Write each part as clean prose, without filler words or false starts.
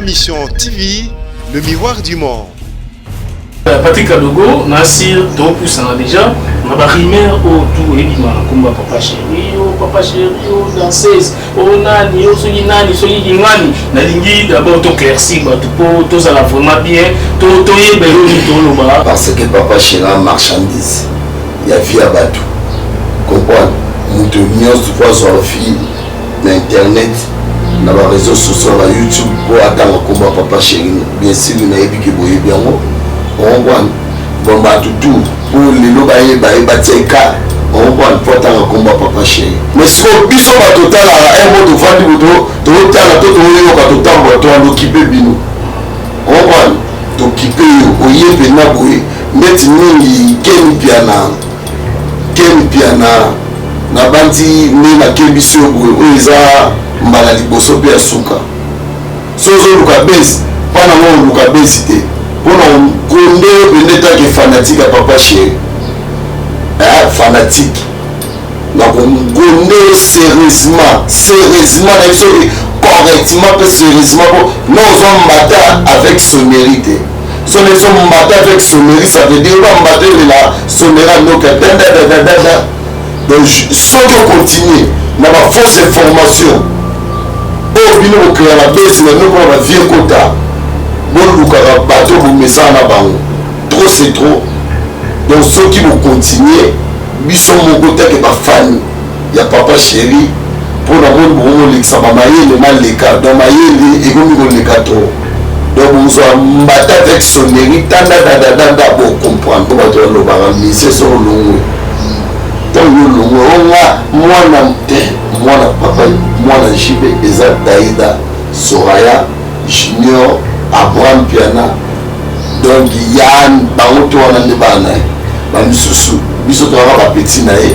Mission TV, le miroir du monde. Patrick Adogo, Nassir, Topoussana déjà, on a rimeur au tout et bima, comme papa chéri, danseuse, nani, nani, nani, nalingi d'abord to clairci, tout ça la vraiment bien, to yé parce que papa chéri marchandise, il y a vie à bateau. Comprendre, nous tenions trois sur la fille, l'internet, dans les réseaux sociaux, la YouTube, pour attendre comment papa chéri, bien sûr, nous n'avons plus que vous bien. On voit bon bah tout pour les lots baïka on voit pour attendre combat papa chéri mais ce qu'on biso va total à un mot de vendre de total à tout le monde total pour l'occuper bino on voit t'occuper au yé bena boy net mingi ken piana na bandi ni na kebiso boy oza mbala liboso pe asuka sozo luka base pana mo luka base te pour nous connaître que fanatique à papa chéri fanatique donc on connaît sérieusement correctement que sérieusement nous sommes battus avec son mérite si nous sommes battus avec son mérite ça veut dire qu'on va battre la son mérite donc si on continue dans la fausse information au bino au créer la baisse mais nous on va vivre quota bon lukaka bateau vous met ça na bango trop c'est trop donc ceux qui vont continuer biso mon côté que ba fan ya papa chéri pour la bonne bon l'exa ba mayele maleka donc mayele et comme on les trop donc vous soit mbata avec son mérite dada pour comprendre ba to lo ba mise so longo donc longo moi papa moi na jibe eza Daïda Soraya Junior Abraham Piana donc Yann Baroto wana ne bana ba misusu biso to ba petit na e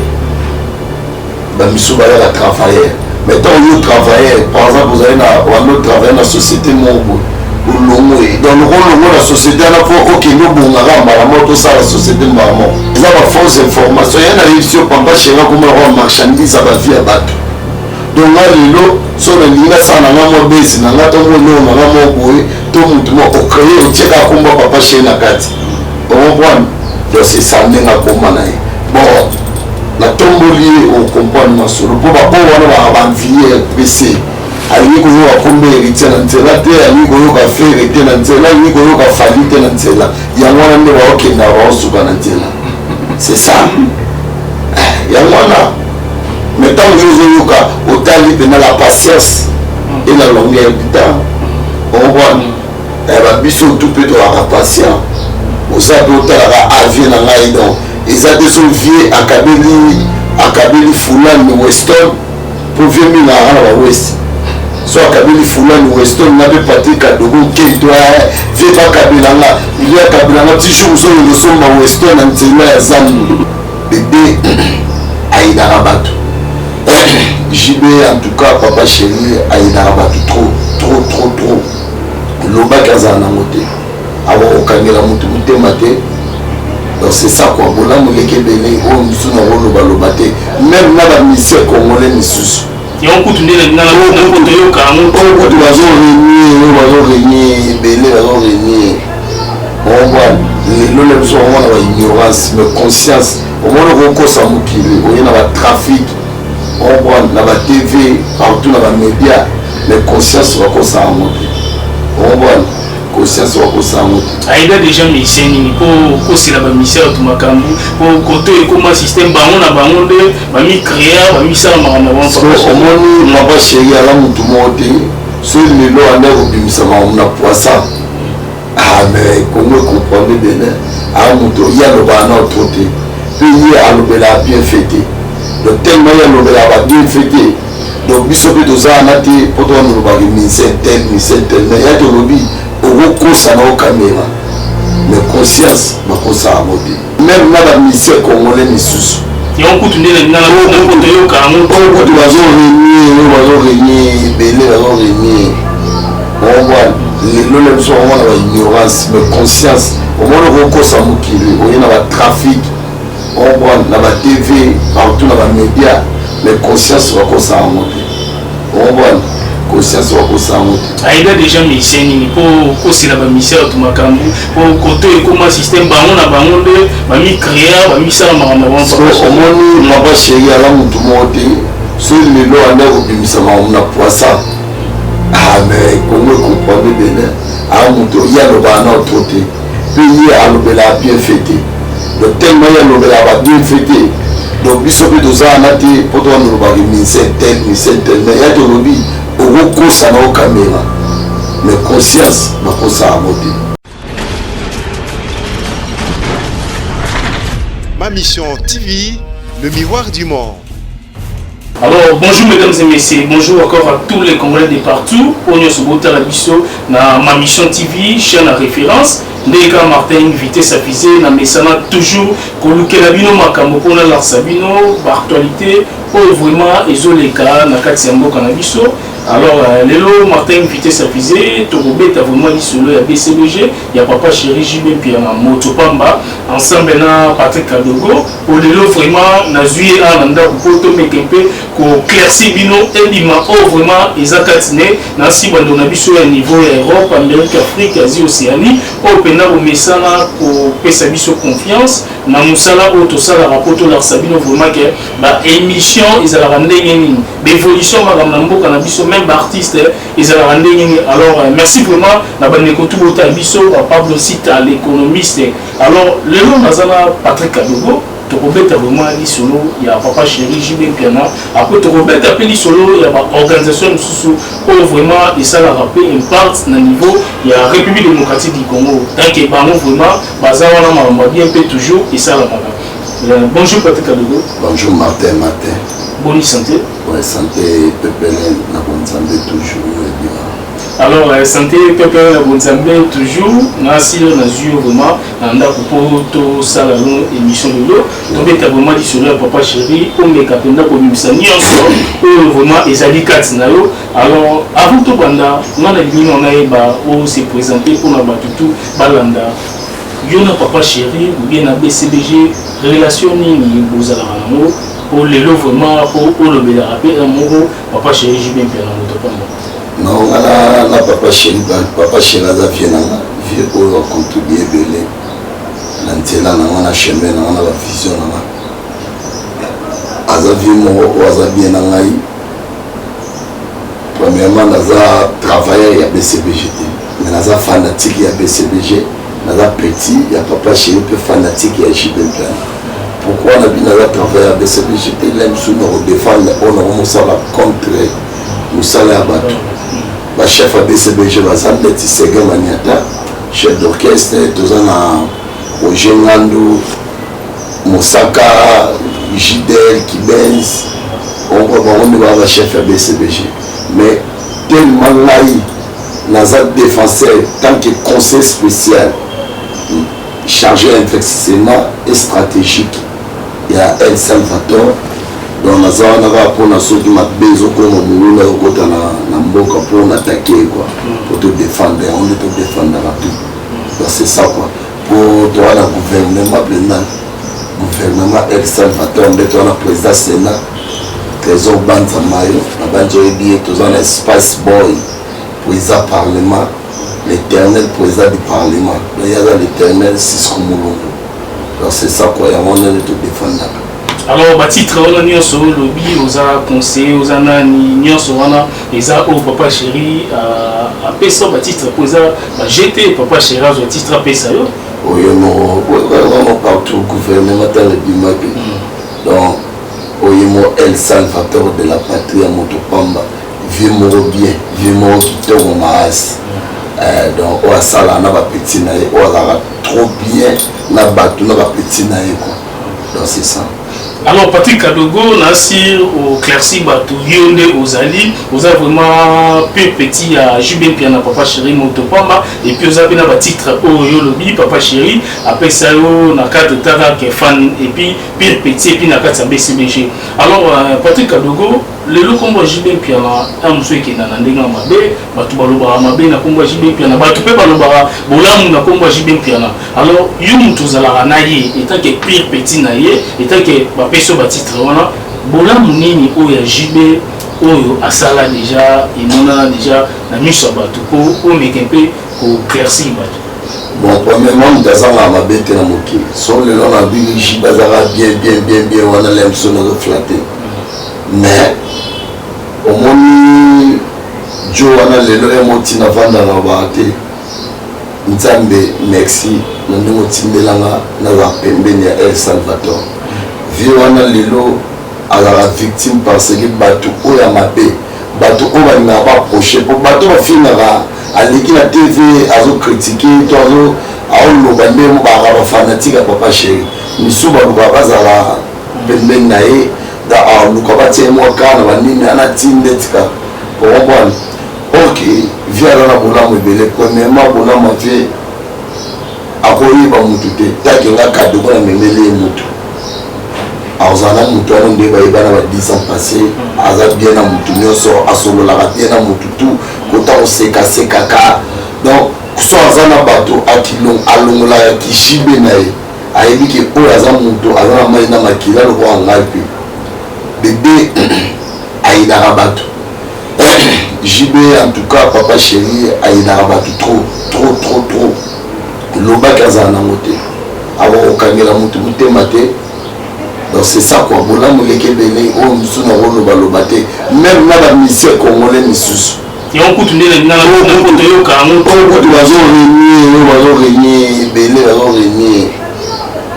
ba misusu ba la travailler mais tant yo travailler par exemple vous allez na on travailler dans société mongo longo et dans le rôle la société na faut OK no bonga la moto ça la société maman ils ont la fausse information il y a une révision papa chéri comme on marchandise ça va via bateau donc là lelo so na linga sana na mo base na ngato mo no na mo boy to mutu mo okeye ocheka komba papa chéri na kati bon bon donc c'est ça ndenga koma na bon na tomboli au comprendre masolo po ba po wana ba vie PC ali ko yo akombe héritier na nzela te ali ko yo ka faire te na nzela ali ko yo ka fali te na nzela ya mwana nde ba okenda ba osuka na nzela c'est ça ya mwana mais tant que vous avez autant de la patience et la longueur du temps, on voit, et biso tout peut être patient. Vous savez autant la avion dans l'aïdon. Ils ont des vieux à Kabili Fulani Weston pour venir dans l'Ouest. Soit Kabili Fulani Weston n'avait pas été Kadogo qui doit vivre à Kabilanga. Il y a Kabilanga, petit jour où nous sommes à Weston en Télé Zam. Bébé Aïda Rabatou. JB en tout cas papa chéri aïda batu trop loba kazana moté abo okangela mutu mutemate donc c'est ça quoi bola muleke belé o musuna loba te même na ba mission congolais misusu yon kutunde na koto yo kango ko tu bazo réunir belé bazo réunir on voit le besoin on a ignorance mais conscience au moins on kosa mukili on y a ba trafic on voit la TV, partout dans les médias, mais conscience va comme ça à monter. On voit conscience va comme ça à monter. Aïda déjà mission pour c'est la mission tout makambu pour côté comment système bangon na bangon de mami créer mami ça ma na parce que au moins papa chéri ala mutu monter sur le lot en air obimisa ma na poisson ah mais comment comprendre bien ah mutu ya lo ba na troté puis il a le bela bien fêté. Donc tellement il y a le bien fêté donc biso pe doza na te poto no ba ministère tel mais ya to lobi au kosa na caméra mais conscience ma kosa amodi même na ba ministère congolais misusu yon kutunde na koto yo kango ko tu bazo réunir belé bazo réunir on voit le besoin on a ignorance mais conscience au moins on kosa mukili on y a ba trafic on voit na ba TV partout dans les médias mais conscience va comme ça monter on voit conscience wakosango aida déjà mission nini pour c'est la mission to makambu pour côté comment système bango na bango de ba mi créer ba mi sala makambo ba omoni papa chéri ala mutu mote so lelo anda obimisa na poisson mais comment comprendre bien a mutu ya lo ba na troté puis ya lo bela bien fêté donc tellement ya lo bela ba bien fêté donc biso pe doza na te poto no ba mission tel mais ya to lobi au ça na caméra mais conscience na kosa amote. Ma mission TV, le miroir du monde. Alors bonjour mesdames et messieurs, bonjour encore à tous les Congolais de partout. On est sur Ma Mission TV, chaîne à référence. Ndeka Martin invité sa visée, na mesana toujours koluke la bino makambo pona la sabino, actualité, pour vraiment ezoleka na kati ya mboka na biso. Alors, Lelo Martin invité sa visée, Torobet a vraiment dit solo à BCBG, il y a Papa Chéri JB puis à Motopamba, ensemble na Patrick Kadogo, pour Lelo vraiment, na Zuye Ananda, pour Poto Mekempe, pour Claircy Bino, Elima, oh vraiment, Isakatine, Nancy Bandonabiso à niveau Europe, Amérique, Afrique, Asie, Océanie, au Pena, au Messana, pour Pesabiso Confiance, na Moussala, au Tosala, Rapoto, Larsabino, vraiment, que, bah, émission, ils allaient rendre une évolution, Madame Nambo, Canabiso, même artiste ils ont rendu alors merci vraiment na bande kotu bota biso Pablo Sita l'économiste alors le nom nazana Patrick Kadogo to robeta vraiment li solo ya Papa Chéri JB Piana après to robeta appeli solo ya ba organisation sous vraiment et ça la rappel impact na niveau ya République démocratique du Congo tant que bango vraiment bazawana mama bien peu toujours et ça la bonjour Patrick Kadogo. Bonjour Martin. Bonne santé. Ouais, santé, peuple, la bonne santé toujours. Alors, santé, peuple, la bonne santé toujours. Merci, on a eu vraiment un accord salon émission de l'eau. Donc, tu as vraiment dit sur le Papa Chéri, on est capable de nous vraiment les alicats. Alors, avant tout, on a s'est présenté pour nous tout Balanda. Yona Papa Chéri, ou bien à BCBG, relation vous allez pour les lots vraiment pour le bédarapé un mot Papa Chéri JB Piana non la Papa Chéri la vie pour contribuer belé l'antela na chemin na la vision na azavi mo azabi na ngai premièrement naza travailleur ya BCBG mais naza fanatique ya BCBG naza petit ya Papa Chéri peu fanatique ya JB Piana. Pourquoi on a bien travaillé à BCBG? Il aime sous nous défendre, on a contre Moussala Abatou. Le chef à BCBG, chef d'orchestre, tous en Ojengando, Moussaka, Jidel, Kibens, on va le chef à BCBG. Mais tellement là, Nazat défenseur, tant que conseil spécial, chargé d'investissement et stratégique. Il y a El Salvador donc na za na va pour na soki mabezo ko mo mulula ko ta na mboka pour attaquer quoi pour te défendre on te défendre tout donc c'est ça quoi pour toi la gouvernement El Salvador on est en président Sénat trésor banza mayo na banjo ebi tous en espace boy président parlement l'éternel président du parlement il y a l'éternel Sisco Mulungu. Donc c'est ça quoi, il y a moyen de tout défendre. Alors, bah titre on a mis sur le lobby, on a conseillé, on a mis sur on Papa Chéri à Pessa, bah titre pour ça, bah jeter Papa Chéri à titre à Pessa. Oui, on partout gouvernement dans le Bimabi. Donc, oyemo El Salvador de la patrie à Motopamba, vivement bien, vivement qui tombe maas. Donc on a ça là on a petit naïe on a trop bien na bateau na petit naïe quoi donc c'est ça. Alors Patrick Kadogo Nassir au Claircy bateau Yonde aux Ali vous avez vraiment peu petit à JB Piana Papa Chéri Motopamba et puis vous avez un titre au Yolobi Papa Chéri après ça na carte Tara qui est fan et puis pire petit et puis na carte BCBG. Alors Patrick Kadogo le combo JB Piana un monsieur qui na ndenga mabe batu baloba mabe na combo JB Piana batu pe baloba bolamu na combo JB Piana. Alors yo mutu zala na ye étant que pire petit na ye étant que ba peso ba titre wana bolamu nini o ya JB oyo asala déjà imona déjà na miso bato ko meke mpe ko claircir bato. Bon, premièrement, nous avons un mabete na moki. Son le nom a bien bazara bien on a l'impression de flatter. Mais au moins Joe on a le nom moti na vanda na baate. Nzambe merci na moti melanga na ba pembeni ya El Salvador. Vi on a lelo à la victime parce que bato o ya mabe. Bato o ba na ba proche pour bato ba finira aliki na TV azo critiquer to azo loba ndemo ba fanatique papa chéri misu ba loba bazala pembeni na ye da luka ba tie mo kana ba nini ana tindetika ko bon OK via la bola mo bele premièrement bola mo vie akoyi ba mutu te taki nga kado ko na memele mutu azana mutu ana ndeba ibana ba 10 ans passé aza bien na mutu nyoso asolola bien na mutu tout kota oseka ka donc so azana bato akilong alongola ya kishibe na ye ayebi ke oyo aza mutu azana mai na makila loko angapi bébé aidara bato JB en tout cas papa chéri aidara bato trop loba kaza na moté abo okangela mutu mutema te. Donc c'est ça quoi, bola moleke belé o musu na rolo balobate même na ba mission congolais misusu. Et on coûte na poto yo ka mo to bazo régner belé bazo régner.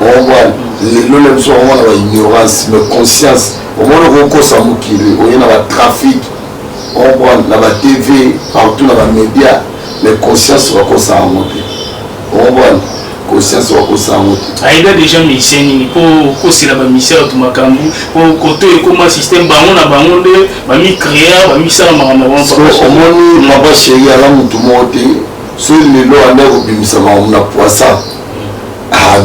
On voit le même soir on a la ignorance, mais conscience. Au moins on ko sa mukili, on y a la trafic. On voit la TV partout dans les médias, mais conscience va ko sa monter. On voit conscience wa kosango aida déjà mission ni pour c'est la mission to makambu pour côté comment système bango na bango de ba mi créer ba mi sala mama wa so omoni maba chéri ala mutu mote so le lo anda ko bimisa ma na poisson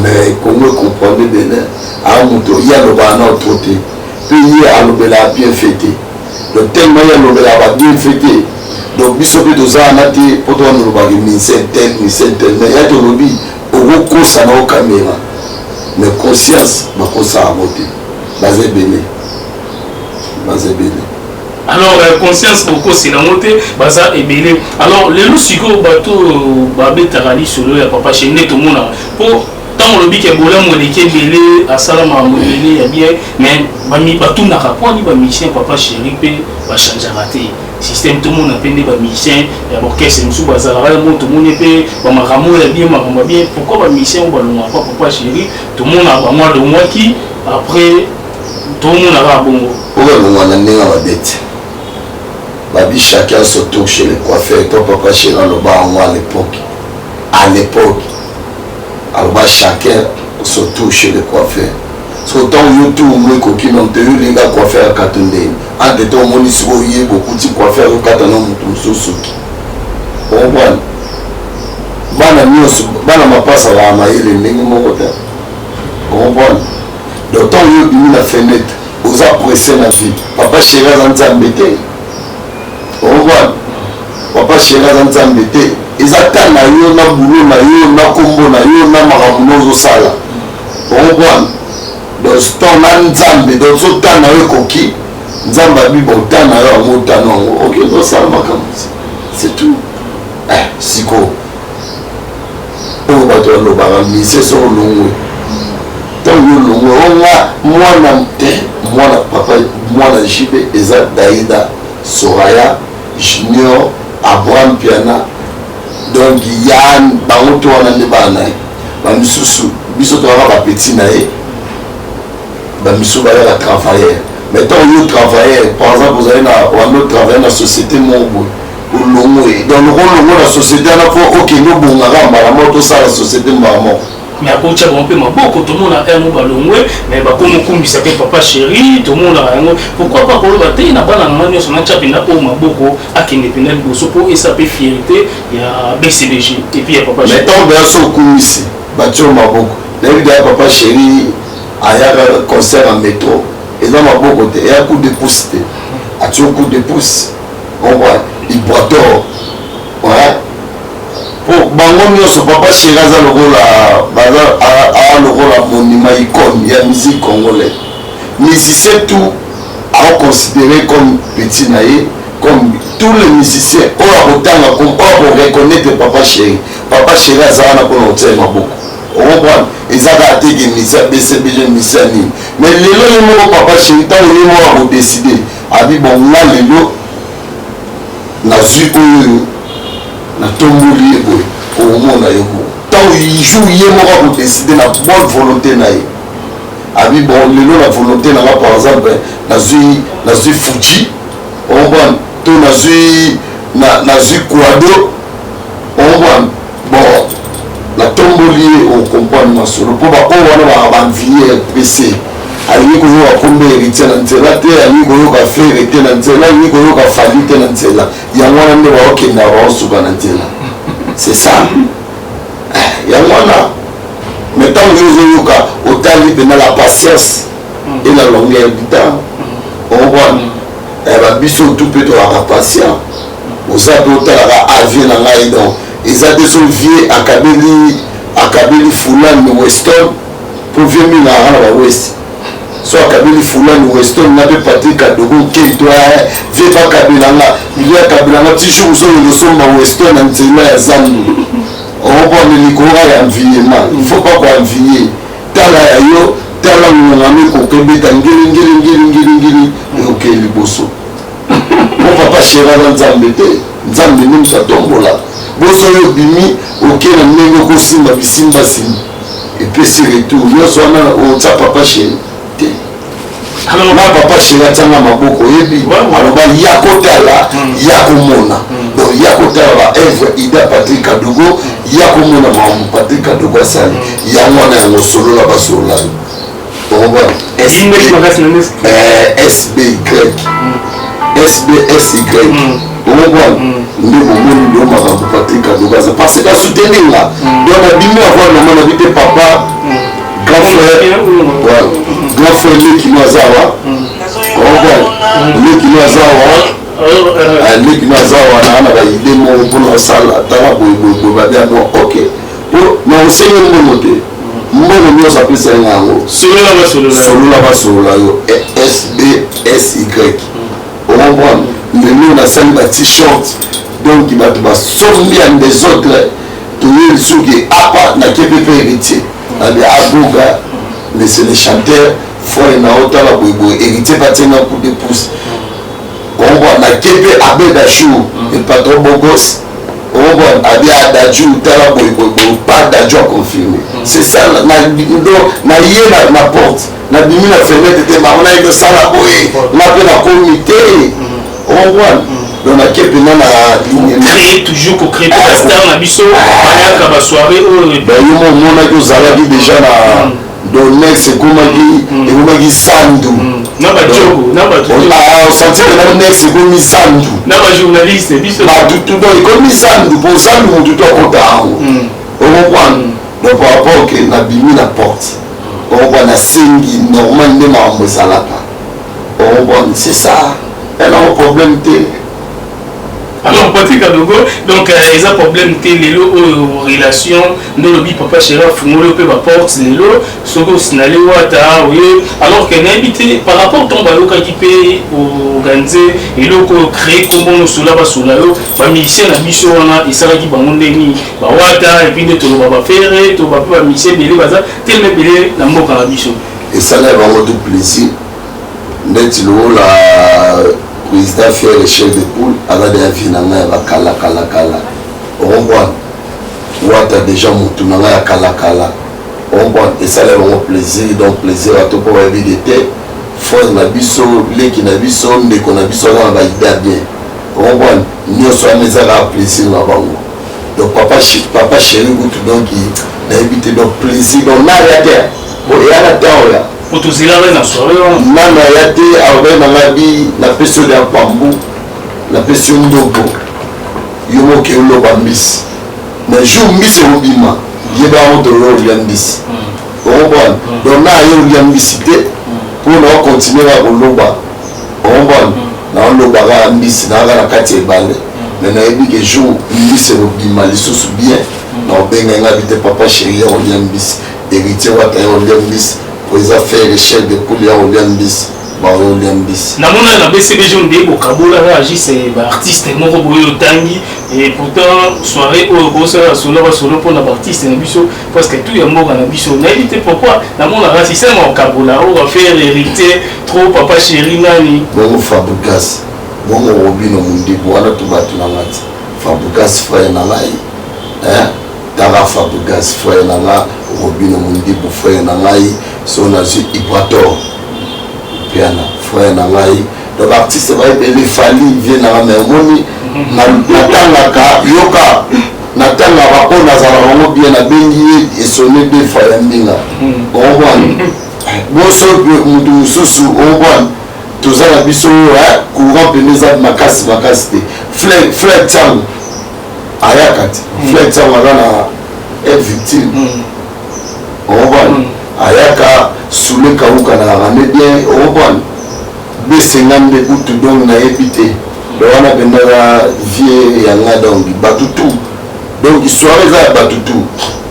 mais comment comprendre bien a mutu ya lo ba na troté puis ya lo bela bien fêté le tellement ya lo bela ba bien fêté donc biso pe doza na te poto no ba mi tel mais ya to lobi au ça n'a aucun caméra mais conscience ma cosa à voter basé béné alors conscience beaucoup c'est la montée baza et belé alors les lousico bateau babé tarali sur le papa chez net tout le monde pour tant le bic est bolé mon équipe belé à salama belé ya bien mais bami batou na rapport ni ba mission papa chéri pe va changer raté système tout le monde a peine ba mission ya orchestre musu bazala tout le monde pe ba maramo ya bien pourquoi ba mission ba longa papa chéri tout le monde a vraiment le mois qui après tout le monde a bon pour le moment na ndinga ba bête babi chacun se touche chez les coiffeurs toi papa chéri le ba à l'époque alors chacun se touche chez les coiffeurs. So tant YouTube moi coquille non te les gars coiffeur à Katunde. En de temps mon ici il beaucoup de coiffeurs au Katana mutu suki. On voit. Bana nyos bana mapasa la maile ndenge moko ta. On voit. Donc tant il la fenêtre aux apprécier la vie. Papa chéri Nzambete. On voit. Papa chéri Nzambete. Ezata na yo na boulot na yo na kombo na yo na maramuno zo sala. On voit. Donc ton Nzambe donc so tana yo koki Nzamba bi bon tana yo mo tana OK donc ça makamzi. C'est tout. Siko. On va te le barami c'est son long. Tant yo long moi papa moi na JB eza Daïda Soraya Junior Abraham Piana donc Yann bangoto wana ne bana ba misusu biso to ba petit na e ba misusu ba la travailler mais tant yo travailler par exemple vous allez na on autre travailler dans la société mongo au longo et dans le rôle de la société na faut OK no bonga ba la moto ça la société maman mais à côté bon peu beaucoup tout le monde a un mot balongwe mais ba comme kumbi ça papa chéri tout le monde a un pourquoi pas pour le bater na bana ngani so na chapina pour maboko akende penel boso pour et ça peut fierté il y a BCDG et puis il y a papa chéri mais tant bien so kumisi batio maboko David a papa chéri aya concert en métro et dans maboko te ya coup de pouce te a tu coup de pouce on voit il boit d'or ouais pour bango nyonso papa chéri aza lokola baza lokola monument icône ya musique congolaise musicien tout à considérer comme petit naïe, comme tous les musiciens, on reconnaître Papa Chéri. Papa Chéri a ça pour l'hôtel Maboko. On comprend. Ils ont raté des missions, BCBG missions. Mais les lots, Papa Chéri, tant que nous avons décidé, abi bon là les lots, na su na tomboli au monde ailleurs. Tant il joue hier moi pour décider la bonne volonté naïe. Abi bon les lots la volonté n'a pas par exemple na su Fuji. On comprend. To na zui Kwado on voit bon la tomboli on comprend masolo pour ba on va envier PC ali ko yo akombe héritier na nzela te ali ko yo ka faire héritier na nzela ali ko yo ka falite na nzela ya mwana nde ba okenda ba osuka na nzela c'est ça ya mwana mais tant que yo ka otali pendant la patience et la longueur du temps on voit biso tout peut être patient oza pe otalaka avion na ngai donc eza te so vie akabeli fulani weston po vie mingi na bawest so akabeli fulani weston na pe Patrick Kadogo kento vie bakabelanga vie akabelanga ti jour so losomba weston na nzela ya zandu opone likora ya environnement il faut pas koenvier tala ya yo tala ngami kokebeta ngiri ok liboso mon Papa Chéri na nzambe te nzambe ni musa tombola boso yo bimi ok na ndenge kosimba bisimba simba epesi retour nyonso wana otya Papa Chéri te na Papa Chéri atianga maboko oyebi aloba ya kotala ya komona donc ya kotala ba œuvre Ida Patrick Kadogo ya komona makambo Patrick Kadogo asali yango wana yango solola basolola SBY on voit nous avons makambo Patrick Kadogo parce que soutenir là donc on a bimé avoir maman habité papa grand frère qui nous azawa on voit qui nous azawa qui nous azawa na ba idée mo pour la salle tala boy ba bien OK mais on sait le moté mbona ndio sapisa yango solo la basolo yo SBSY on voit nous na salle ba t-shirt donc il va te sombi en des autres tout le suki apa na KPP héritier abi abuga mais c'est les chanteurs faut na otala boybo héritier patenga coup de pouce on voit na KP abeda chou et patron bogos on voit abi adaju tala boybo pas d'adju confirmé c'est ça na yé na porte na bimi na fenêtre te ma na yo sala boy na pe na comité on voit donc na kepe na créer toujours ko créer la star na biso bayaka ba soirée ben yo mo na ko zalaki déjà na donc next komaki sandu na ba jogo na ba tout on sentir que next komi sandu na ba journaliste biso ba tout donc komi sandu pour sandu mo tout kota on comprend donc par rapport que na bimi na porte on voit na singi normal ne ma mbosalaka on voit c'est ça elle a un problème alors Patrick Kadogo donc ils ont problème les lots relation dans le bi Papa Chéri fumolo pe ba porte les lots soko sinale wata oui alors que n'habité par rapport ton balo ka kipe organiser et lo ko créer comment nous sula ba sula yo ba musicien na biso wana isala ki bango ndeni ba wata et puis de to ba faire to ba pa musicien belé baza tellement belé na mboka na biso et ça là vraiment tout plaisir ndeti lo la président fait le chef de poule avec des avions à kala on voit wata déjà mutu na ya kala on voit et ça là vraiment plaisir donc plaisir à tout pour éviter force na biso leki na biso ndeko na biso na ba idée bien on voit nous sommes les à plaisir na bango donc Papa Chéri mutu donc il a évité donc plaisir donc na ya terre bon ya la terre otozela na soirée nana ya te awe na ngabi na peso ya pambu na peso ndoko yo moke uloba mbisi na jour mbisi obima yeba moto lo mbisi on bon donc na yo mbisi te pour na continuer à koloba on bon na loba ga mbisi na ga na kati ebale mais na yebi que jour mbisi obima lisusu bien na obenga ngabi te Papa Chéri ya mbisi héritier wa ta ya mbisi pour les affaires les chefs de poule ya mbisi baoliambisi namona na BCBG nde bokabola réagi c'est artiste moko boyo tangi et pourtant soirée au bossa solo pour na artiste na biso parce que tout ya mboka na biso na éviter pourquoi namona rasi c'est mon kabola on va faire hériter trop papa chéri nani bon Fabregas bon Robino mundi bona to batu na ngati Fabregas frère na ngai Tara Fabregas frère na nga Robino mundi pour frère na ngai so na ci Ibrator piana frère na ngai donc artiste va les fali vient na mermoni na tanga yoka na tanga ba ko na zala ngo bien na bengi et sonner des fois mbinga on voit boso mutu mususu on voit tozala biso courant peneza makasi te fleur tang ayakati fleur tang wana est victime on voit ayaka soule kauka na rame bien on voit besengande kutu donc na épité wana pendaka vie yanga donc batutu donc soirée za batutu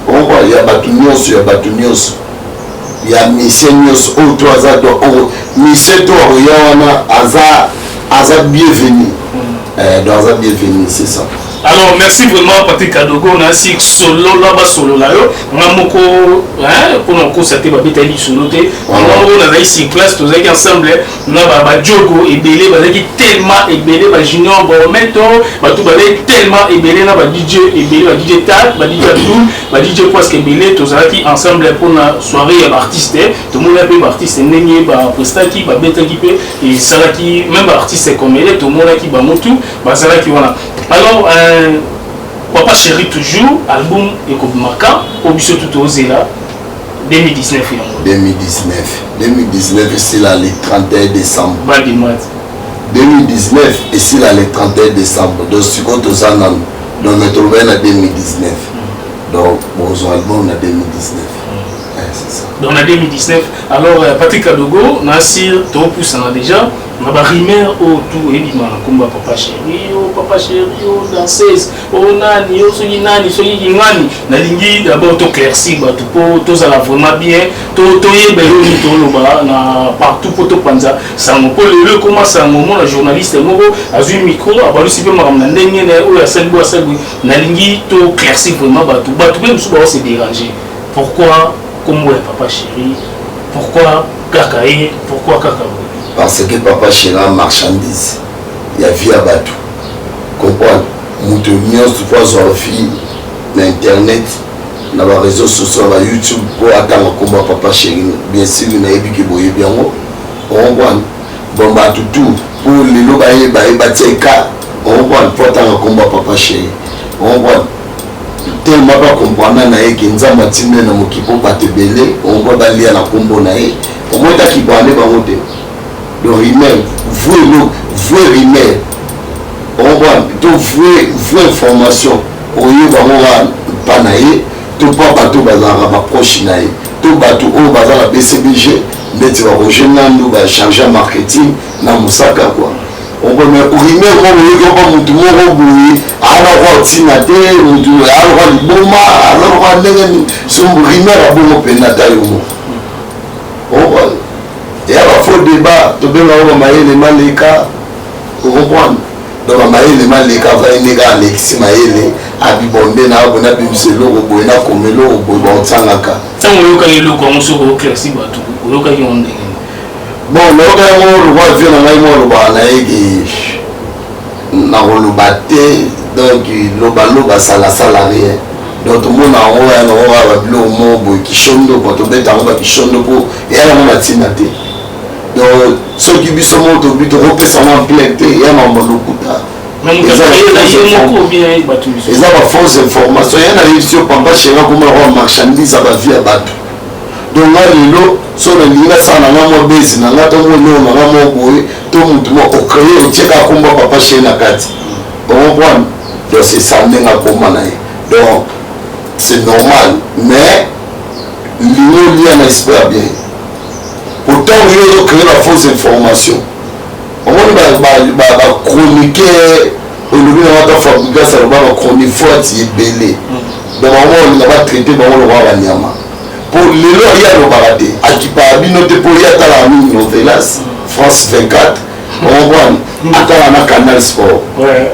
on voit ya batu nyonso ya mission nyonso o to aza do o mission to ya wana aza bienvenu donc aza bienvenu c'est ça. Alors merci vraiment Patrick Kadogo on a si solo là-bas solo là yo ngamoko pour nous constater ba betali solo te on a ici classe tous ensemble na ba jogo et belé ba tellement et belé ba junior ba meto ba tout ba tellement et belé na ba DJ et belé ba DJ Tag ba DJ Abdul ba DJ presque belé tous qui ensemble pour na soirée ya artiste tout le monde a pas artiste nengé ba prestaki ba betaki pe et ça là qui même artiste comme elle tout le monde qui ba motu ba ça là qui voilà. Alors Papa Chéri toujours album Ekobimaka au biso tout osé là 2019 c'est là le 31 décembre 2019 et c'est là le 31 décembre donc si on tous en donc me trouver en 2019 donc bon album en 2019 c'est ça donc en 2019 alors Patrick Kadogo Nassir tout pousse en déjà ma rumeur autour et bima komba papa chéri danseuse nani soki ngani nalingi d'abord to claircir bato po tozala vraiment bien to yeba yo ni to loba na partout po to panza sango po lelo comment sango mona journaliste moko azui micro abalusi pe makambo na ndenge na oyo asalbi nalingi to claircir vraiment bato pe musu ba se déranger pourquoi comme ouais papa chéri pourquoi kakae pourquoi kaka parce que papa chéri marchandise il y a vie à bateau comprendre mutu nyonso po azwa fille na internet na ba réseaux sociaux na YouTube po atanga komba papa chéri bien sûr na yebi boyebi yango on voit bon bato tout pour lelo ba tieka on voit po atanga komba papa chéri on voit tellement pas comprendre na ye nzamba timbe na mokipo batebele on voit balia na kombo na ye on voit ta ki bande ba mote le rimel vrai rimel on voit tout vraie information au lieu d'avoir pas naïe tout pas bateau bazar ba proche naïe tout bateau au bazar la BCBG mais tu vas rejoindre nous va changer marketing na musaka quoi on va mais rimel on va mutu mo boui alors tina te mutu alors boma alors lenga son rimel a bon penata yo on va et alors faut débat to bien on va les malika on comprendre donc maïle malika va nega Alexis maïle abibonde na bona bimselo boy na komelo boy ba tsangaka tango yoka yelo ko muso ko classé bato yoka yonde bon loka mo roi vient na mo ba na egi na rolubate donc loba sala salarié donc mo na o ya no wa blo mo boy kishondo ko to beta ko kishondo ko ya na tinate donc ceux qui biso moto bito repesa en plein te ya mambo lokuta ils ont fausse information il y a une réussite papa chez moi comme un marchandise à la vie à bateau donc là lelo so na linga sana na mo base na ngata mo no na mo boy to mutu mo okreyo tsheka komba papa chez na kati on voit donc c'est ça ndenga koma na donc c'est normal mais l'union lié na espère bien pourtant il y a créé la fausse information on va chroniquer au lieu de fabriquer ça va chroniquer forte et belé donc on va traiter bon le roi nyama pour les lois il y a le baraté à qui pas binoté pour y a la mine novelas France 24 comprendre atala na Canal Sport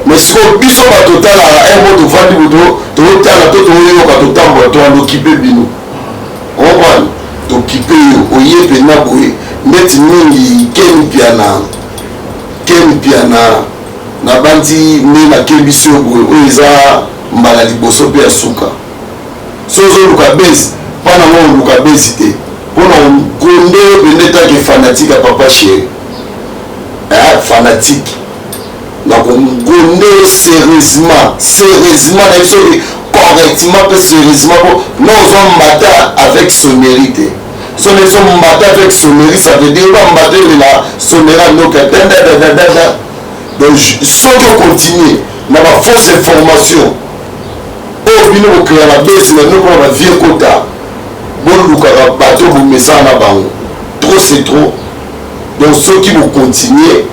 mais siko biso batotalaka mpo tovandi totala to toyoka totambola toandokipe bino comprendre tokipe yo oye mpena boye neti mingi keni piana na bandi nde nakebi biso boye oyo eza mbala liboso mpe ya suka so ozoluka besi mpana ngo oluka besi te mpona gonde pende take fanatique ya papa chéri fanatique donc gonde sérieusement na biso correctement mpe sérieusement po non ozwa mbata avec sonnerie te so na biso mbata avec sonnerie ça veut dire ba mbata elela sonnerie anoka dadadadada donc soki ocontinue na bafausse information oyo bino bokrea na besi na bino mpona bavie kota bolukaka bato bomesana na bango trop c'est trop donc soki bocontinue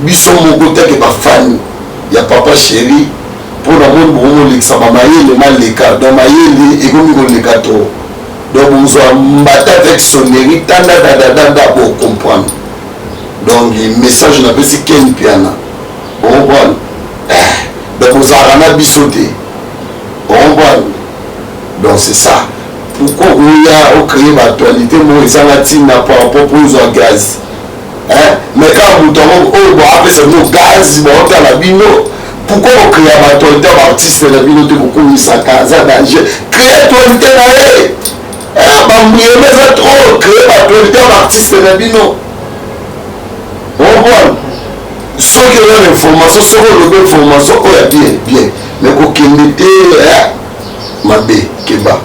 biso moko teke bafani ya papa chéri mpona moni bokomolekisa bamayele maleka donc mayele ekomi koleka trop donc bozwa mbata avec sonnerie tandadadadada bocomprendre donc message napesi ken piana ocomprendre donc bozalaka na biso te ocomprendre donc c'est ça pourquoi oya ocréer baactualité moko ezanga ntina par rapport po ozwa gaz mais kaka moto yango oyo boapesa bino gaz baotala bino pourquoi bocréa baactualité ya baartiste na bino te bokomisaka aza danger créer actualité na ye bambuyeme eza trop créer baactualité ya baartiste na bino ocomprendre soki oya information soki olobi information oyo ya bien mais kokende te mabe keba.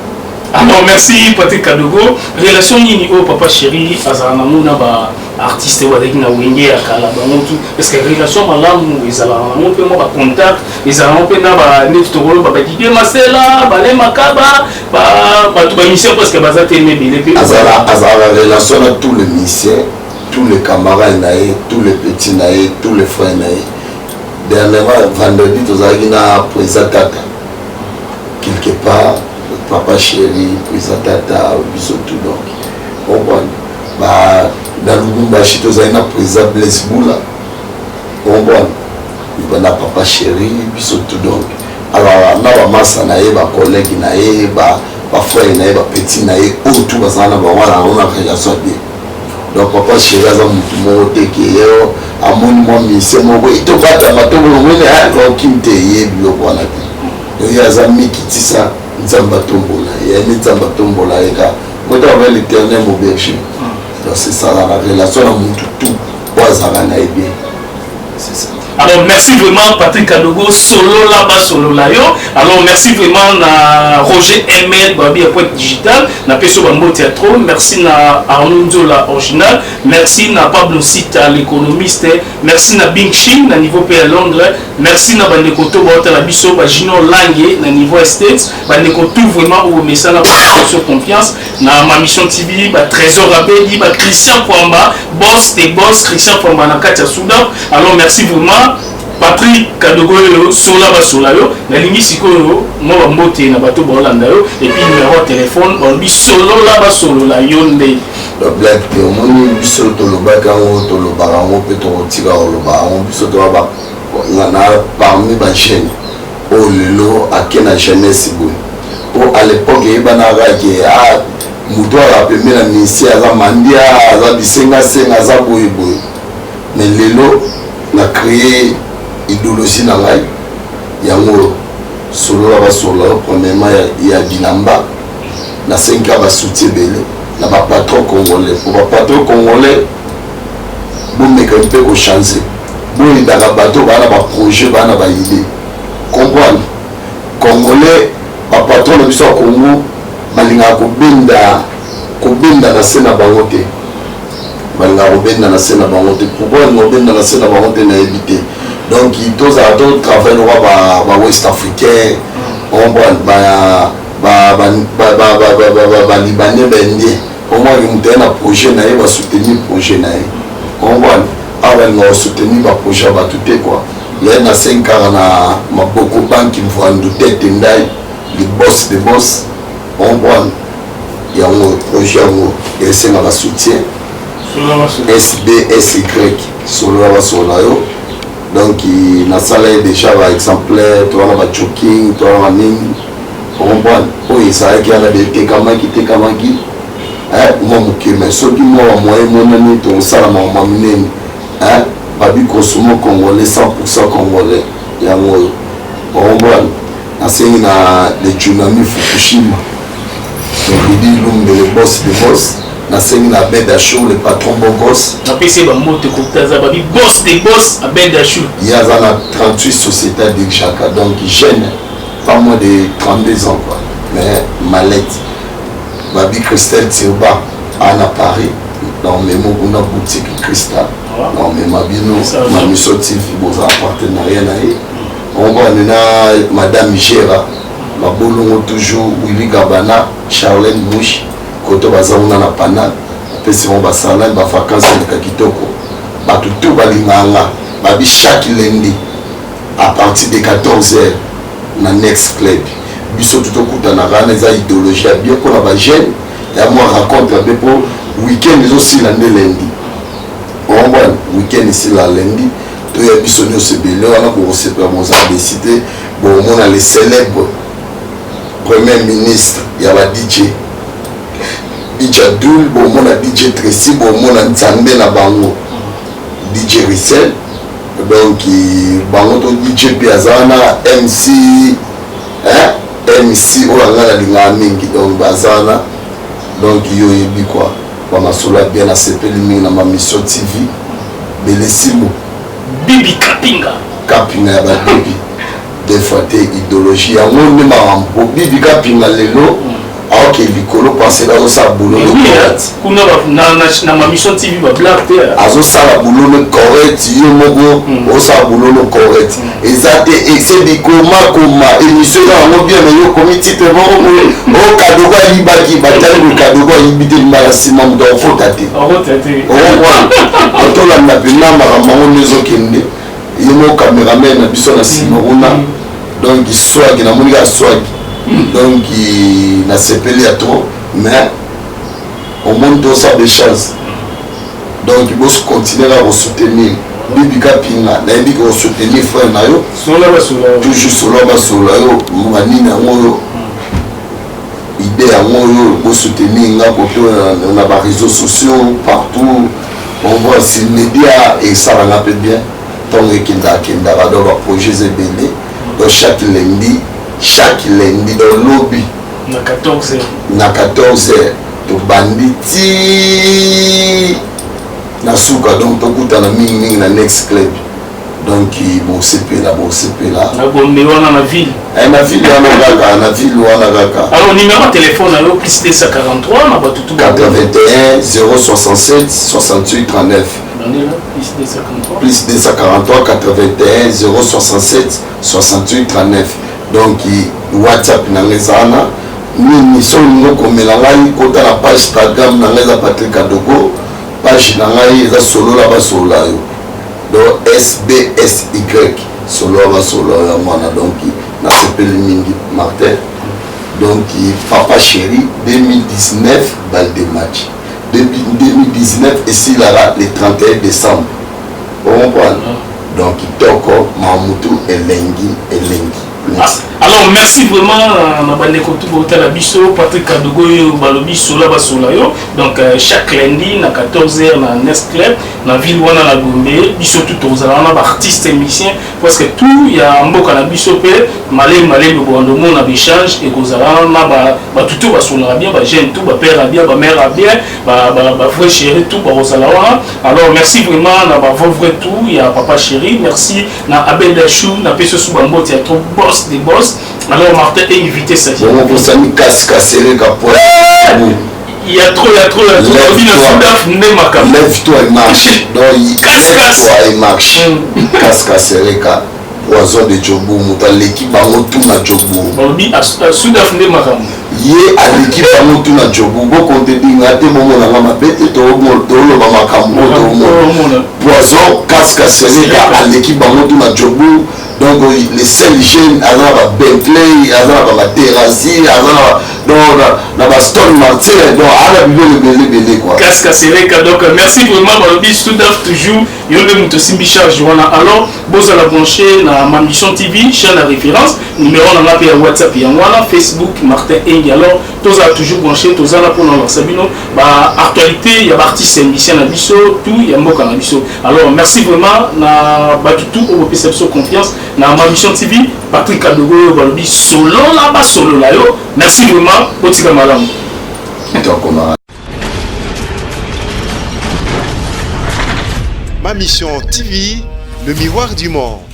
Alors merci Patrick Kadogo. Relation nini au papa chéri azana mona ba artiste wadaki na wenge ya kala bangotu parce que relation malamu ezala na mo pe mo ba contact ezala mo pe na ba net tokolo ba didé masela ba le makaba ba to ba mission parce que baza teme bele pe azala relation na tous les musiciens, tous les camarades naé, tous les petits naé, tous les frères naé. Dernièrement vendredi tozaki na présentata quelque part papa chéri présentata biso tout donc comprendre ba dans Lubumbashi tozali na président Blaise Boula comprendre na papa chéri biso tout donc alors na ba masa na ye ba collègue na ye ba frère na ye ba petit na ye o tout bazana ba wana on a relation bien donc papa chéri aza mutu moko te ke yo amoni mwa mise moko itobatama to bolongwene akokimte ye biloko wana te oyo aza mikitisa nzamba tombola yani nzamba tombola eka moto avec l'éternel mon berger donc c'est ça la relation na mutu tout oazala na bien c'est ça. Alors merci vraiment Patrick Kadogo solo là-bas solo là yo. Alors merci vraiment na Roger ML Babi à Point Digital na Peso Bambo Théâtre. Merci na Arnaud Nzola original. Merci na Pablo Sita l'économiste. Merci na Bing Ching na niveau pays à Londres. Merci na Bandeko to ba la biso ba Gino Langue na niveau States. Bandeko tout vraiment au message na sur confiance na ma mission TV ba Trésor Abedi ba Christian Pwamba boss des boss Christian Pwamba na Katia Soudan. Alors merci vraiment Patrick Kadogo sola ba sola yo na lingi sikoyo mo ba mbote na bato ba Holanda yo et puis numéro de téléphone on bi solo la ba solo la yonde le black te moni biso to lobaka ngo to lobaka ngo pe to tira loba ngo biso to ba na parmi ba chaîne o lelo akena jeunesse bo o à l'époque ebana rake muto a pembe na misi aza mandia aza bisenga senga aza boye boye mais lelo na créé idéologie na ngai yango solo la basolo premièrement ya bilamba na 5 ans basoutien belé na ba patron congolais pour ba patron congolais bomeka mpe ko changer boyi daga bato bana ba projet bana ba idée comprendre congolais ba patron na biso Congo balinga ko benda na sena bango te balinga ko benda na sena bango te pourquoi ngo benda na sena bango te na éviter donc tous à d'autres travail ba West Africain on ba libanais bendé au moins un projet na ba soutenir projet na on va avec nous soutenir ba projet ba tout quoi là na 5 ans na maboko banque qui vont nous tête ndai les boss des boss on va il y a un projet et c'est ma soutien SBSY Solola Solayo. Donc na sala déjà par exemplaire toi na choking toi na nini comprendre oyo ça qui a des tekamaki moi mokeme soki moi moyen monani to sala mama minene babi consomme congolais 100% congolais yango comprendre na sengi na le tsunami Fukushima donc il dit l'homme de boss na sengi na Bedachou le patron Bogos na PC ba moto ko taza ba bi boss des boss à Bedachou il y a 38 sociétés de chacun donc jeune pas moins de 32 ans quoi mais mallette babi Christelle Tirba à Paris dans mes mots on a boutique Cristal non mais ma bino ma mission TV boza partenariat na on va maintenant madame Gera ma bolongo toujours Willy Gabana Charlène Mouche koto bazauna na pana pesi on basala ba vacances de kitoko ba tout balinganga babi chaque lundi à partir de 14h na Next Club biso tout okutana kana za idéologie bien ko na ba jeune ya moi raconte un peu pour week-end aussi la lundi on va week-end ici la lundi to ya biso no se belé on a ko recevoir mon cité bon on a les célèbres premier ministre ya ba DJ Bichadoul, bon mon a DJ Tracy, bon mon a Nzambe na bango DJ Rissel, donc bango to DJ Piazana, MC, MC Olanga linga mingi donc bazana, donc yo yebi quoi, kwa masola bien na sepeli na ma mission TV, belesimo, Bibi Kapinga ya ba bibi, des fois te idéologie, ya ngone ma Bibi Kapinga lelo. Ok, Vicolo pensait là au boulot correct. Na ma mission TV ba black te. Azo sala boulot correct, yo mogo au sa boulot correct. Exacte et c'est du comment émission là on bien mais yo comité te bon au kadogo libaki batali le kadogo libité marasima ndo faut tati. Oh ouais. On la pena marambo nezo kende. Yo mo cameraman na biso na simoruna. Donc soit qui na monika soit donc il n'a sepelé à trop mais au monde doit ça des chances donc il faut continuer à soutenir Bibi Kapinga na dit qu'on soutenir frère nayo toujours solo yo mani na ngoyo idée à ngoyo pour soutenir nga côté on a les réseaux sociaux partout on voit si médias et ça va un peu bien tant que kinda va dans projet zebele donc chaque lundi dans le lobby na 14h to banditi na suka donc to kutana mingi na Next Club donc bon CP là na bombe wana na ville wana kaka alors numéro de téléphone alors plus 243 na batutu 81 067 68 39 plus 243 81 067 68 39 donc WhatsApp na ngezana ni so ngoko melangai kota na page Instagram na ngeza Patrick Kadogo page na ngai za solo la basola yo donc SBSY solo ya mwana donc na sepeli mingi Martin donc papa chéri 2019 balle de match 2019 ici là le 31 décembre on comprend donc toko Mamutu elengi alors merci vraiment na bandeko tout botala biso Patrick Kadogo balobi sola basola yo donc chaque lundi na 14h na Next Club na ville wana na Gombe biso tout ozala na ba artiste musicien parce que tout ya mboka na biso pe malé bondo mona échange et kozala na ba tout basola bien ba jeune tout ba père bien ba mère bien ba frère chéri tout ba ozala wana alors merci vraiment na ba vrai tout ya papa chéri merci na Abel Dachou na peso sou ba mboti ya trop boss des boss. Alors Martin est invité ça. Il y a trop. Lève-toi et marche. Lève-toi et marche. Casse-casse-reka. Poison de Djobo. L'équipe a tout na Djobo. Ye à l'équipe a tout na Djobo. Beaucoup de dingue. À des moments on a ma bête. Poison casse-casse-reka à l'équipe a tout na Djobo. Donc les seuls jeunes, Bentley, Terrassi, donc na Baston Martin donc ala bibele quoi casque sereka donc merci vraiment balobi studaf toujours yonde muto simbi charge wana alors boza la brancher na ma mission TV chaîne à référence numéro na ngapi ya WhatsApp ya wana Facebook Martin Engi alors toza toujours branché toza là pour na sabino ba actualité ya artiste émission na biso tout ya mboka na biso alors merci vraiment na batutu au perception confiance na ma mission TV Patrick Kadogo balobi solo là ba solo là yo merci vraiment botika malamu Ma mission TV, le miroir du monde.